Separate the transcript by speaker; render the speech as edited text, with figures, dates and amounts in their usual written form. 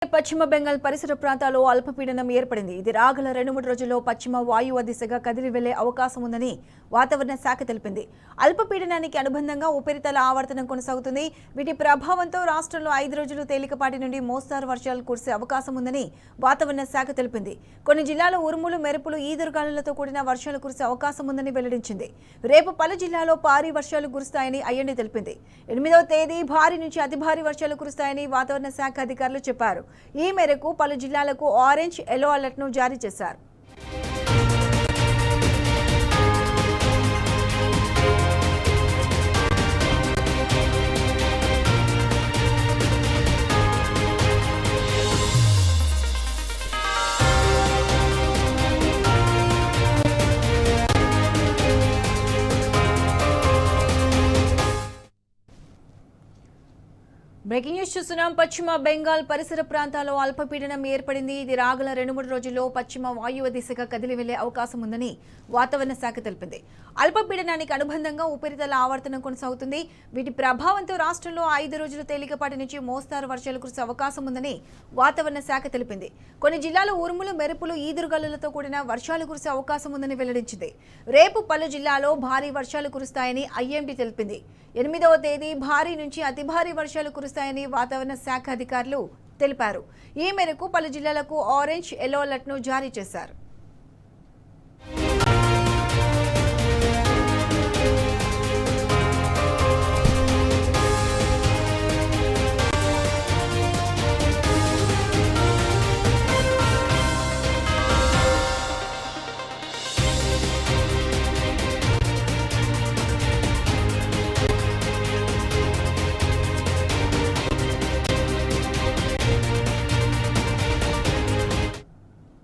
Speaker 1: పశ్చిమ బెంగాల్ పరిసర ప్రాంతాల్లో అల్పపీడనం ఏర్పడింది. ఇది రాగల 2-3 రోజుల్లో పశ్చిమ వాయువ్య దిశగా కదిలి వెళ్లే అవకాశం ఉందని వాతావరణ శాఖ తెలిపింది. అల్పపీడనానికి అనుబంధంగా ఉపరితల ఆవర్తనం కొనసాగుతుంది. వీటి ప్రభావంతో రాష్ట్రంలో 5 రోజులు తేలికపాటి నుండి మోస్తారు వర్షాలు కురిసే అవకాశం ఉందని వాతావరణ శాఖ తెలిపింది. కొన్ని జిల్లాల్లో ఉరుములు, మెరుపులు, ఈదురుగాలులతో కూడిన వర్షాలు కురిసే అవకాశం ఉందని వెల్లడించింది. రేపు పలు జిల్లాల్లో భారీ వర్షాలు కురుస్తాయని ఐఎండీ తెలిపింది. 8వ తేదీ భారీ నుంచి అతి భారీ వర్షాలు కురుస్తాయని వాతావరణ శాఖ అధికారులు చెప్పారు. ఈ మేరకు పలు జిల్లాలకు ఆరెంజ్, ఎల్లో అలర్ట్ ను జారీ చేశారు. బ్రేకింగ్ న్యూస్ చూస్తున్నాం. పశ్చిమ బెంగాల్ పరిసర ప్రాంతాల్లో అల్పపీడనం ఏర్పడింది. ఇది రాగల 2-3 రోజుల్లో పశ్చిమ వాయువ్య దిశగా కదిలి వెళ్లే అవకాశం ఉందని వాతావరణ శాఖ తెలిపింది. అల్పపీడనానికి అనుబంధంగా ఉపరితల ఆవర్తనం కొనసాగుతుంది. వీటి ప్రభావంతో రాష్ట్రంలో 5 రోజులు తేలికపాటి నుంచి మోస్తారు వర్షాలు కురిసే అవకాశం ఉందని వాతావరణ శాఖ తెలిపింది. కొన్ని జిల్లాల్లో ఉరుములు, మెరుపులు, ఈదురుగాలులతో కూడిన వర్షాలు కురిసే అవకాశం ఉందని వెల్లడించింది. రేపు పలు జిల్లాల్లో భారీ వర్షాలు కురుస్తాయని ఐఎండీ తెలిపింది. 8వ తేదీ భారీ నుంచి అతి భారీ వర్షాలు కురుస్తాయని వాతావరణ శాఖ అధికారులు తెలిపారు. ఈ మేరకు పలు జిల్లాలకు ఆరెంజ్, ఎల్లో అలర్ట్ ను జారీ చేశారు.